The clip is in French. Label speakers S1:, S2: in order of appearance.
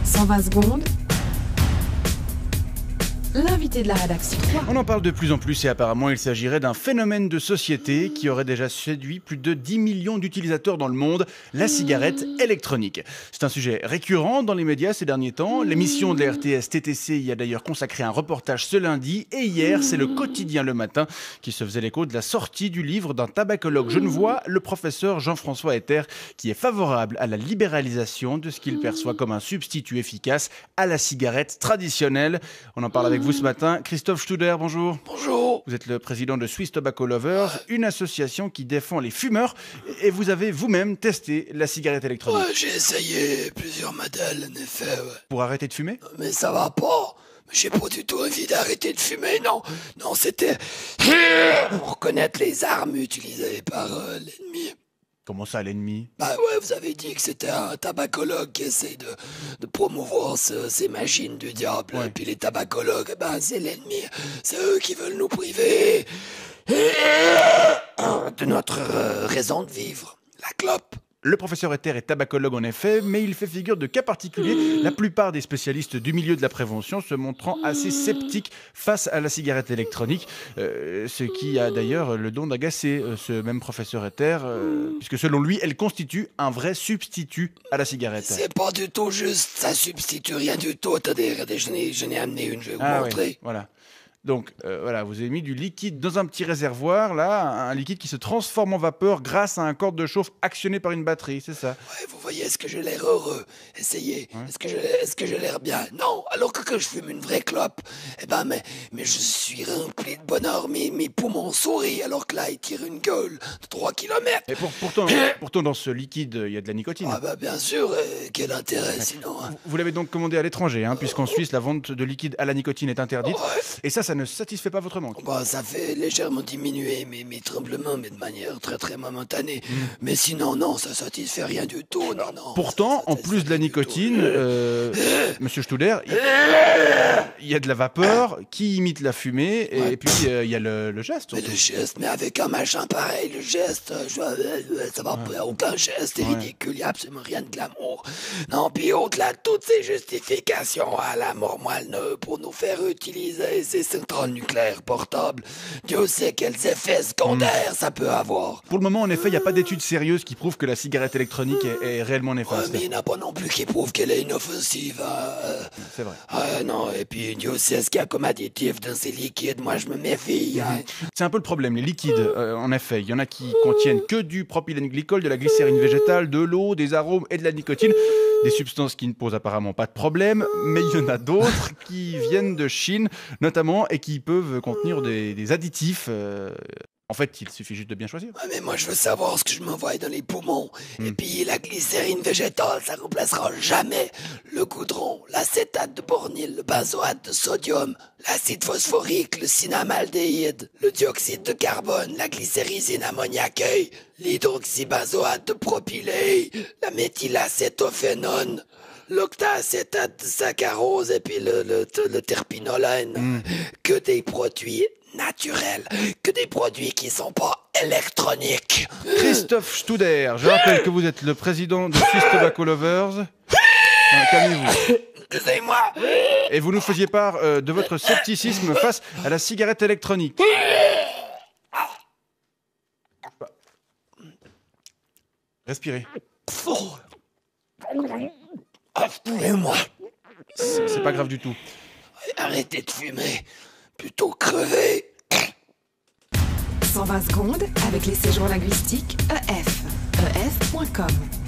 S1: 120 secondes. L'invité de la rédaction.
S2: On en parle de plus en plus et apparemment il s'agirait d'un phénomène de société qui aurait déjà séduit plus de 10 millions d'utilisateurs dans le monde, la cigarette électronique. C'est un sujet récurrent dans les médias ces derniers temps. L'émission de la RTS TTC y a d'ailleurs consacré un reportage ce lundi et hier c'est le quotidien Le Matin qui se faisait l'écho de la sortie du livre d'un tabacologue genevois, le professeur Jean-François Etter, qui est favorable à la libéralisation de ce qu'il perçoit comme un substitut efficace à la cigarette traditionnelle. On en parle avec vous ce matin. Christophe Studer, bonjour.
S3: Bonjour.
S2: Vous êtes le président de Swiss Tobacco Lovers, une association qui défend les fumeurs. Et vous avez vous-même testé la cigarette électronique.
S3: Ouais, j'ai essayé plusieurs modèles, en effet. Ouais.
S2: Pour arrêter de fumer ?
S3: Mais ça va pas. J'ai pas du tout envie d'arrêter de fumer, non. Non, c'était pour reconnaître les armes utilisées par l'ennemi.
S2: Comment ça, l'ennemi ?
S3: Bah ouais, vous avez dit que c'était un tabacologue qui essaie de promouvoir ces machines du diable.
S2: Ouais.
S3: Et puis les tabacologues, bah c'est l'ennemi. C'est eux qui veulent nous priver de notre raison de vivre, la clope.
S2: Le professeur Etter est tabacologue en effet, mais il fait figure de cas particulier, la plupart des spécialistes du milieu de la prévention se montrant assez sceptiques face à la cigarette électronique, ce qui a d'ailleurs le don d'agacer ce même professeur Etter, puisque selon lui, elle constitue un vrai substitut à la cigarette.
S3: C'est pas du tout juste, ça substitue rien du tout. Attendez, regardez, je n'ai amené une, je vais vous montrer.
S2: Oui, voilà. Donc voilà, vous avez mis du liquide dans un petit réservoir, là, un liquide qui se transforme en vapeur grâce à un corps de chauffe actionné par une batterie, c'est ça ?
S3: Ouais, vous voyez, est-ce que j'ai l'air heureux ? Essayez.
S2: Ouais.
S3: Est-ce que j'ai l'air bien ? Non, alors que quand je fume une vraie clope, eh ben, mais je suis rempli de bonheur, mes poumons sourient, alors que là, ils tirent une gueule de 3 km.
S2: Et pourtant, dans ce liquide, il y a de la nicotine.
S3: Ah bah bien sûr, quel intérêt sinon hein.
S2: Vous l'avez donc commandé à l'étranger, puisqu'en Suisse, la vente de liquide à la nicotine est interdite.
S3: Ouais.
S2: Et ça ne satisfait pas votre manque.
S3: Bah, ça fait légèrement diminuer mes tremblements, mais de manière très très momentanée. Mais sinon, non, ça satisfait rien du tout, non.
S2: Pourtant,
S3: ça
S2: en plus de la
S3: satisfait
S2: nicotine, monsieur Studer, il y a de la vapeur qui imite la fumée, et puis il y a le geste.
S3: Mais le geste, mais avec un machin pareil, le geste, ça va pas, aucun geste, c'est ridicule, il n'y a absolument rien de glamour. Non, puis au-delà de toutes ces justifications à la mort moelle pour nous faire utiliser ces centrales nucléaires portables, Dieu sait quels effets secondaires ça peut avoir.
S2: Pour le moment, en effet, il n'y a pas d'études sérieuses qui prouvent que la cigarette électronique est réellement
S3: Ouais,
S2: néfaste.
S3: mais il n'y en a pas non plus qui prouvent qu'elle est inoffensive.
S2: C'est vrai.
S3: Non, et puis Dieu sait ce qu'il y a comme additif dans ces liquides, moi je me méfie.
S2: C'est un peu le problème, les liquides, en effet. Il y en a qui contiennent que du propylène glycol, de la glycérine végétale, de l'eau, des arômes et de la nicotine. Des substances qui ne posent apparemment pas de problème, mais il y en a d'autres qui viennent de Chine, notamment, et qui peuvent contenir des additifs. En fait, il suffit juste de bien choisir.
S3: Ouais, mais moi je veux savoir ce que je m'envoie dans les poumons. Et puis la glycérine végétale, ça remplacera jamais le goudron, l'acétate de bornyle, le benzoate de sodium, l'acide phosphorique, le cinnamaldéhyde, le dioxyde de carbone, la glycérysine ammoniaqueuse, l'hydroxybenzoate de propylée, la méthylacétophénone, l'octaacétate de saccharose et puis le terpinolène. Que des produits naturels, que des produits qui sont pas électroniques.
S2: Christophe Studer, je rappelle que vous êtes le président de Swiss Tobacco Lovers. Calmez-vous.
S3: Excusez-moi.
S2: Et vous nous faisiez part de votre scepticisme face à la cigarette électronique. Respirez.
S3: Appelez-moi.
S2: C'est pas grave du tout.
S3: Arrêtez de fumer. Plutôt crever.
S1: 120 secondes avec les séjours linguistiques EF. EF.com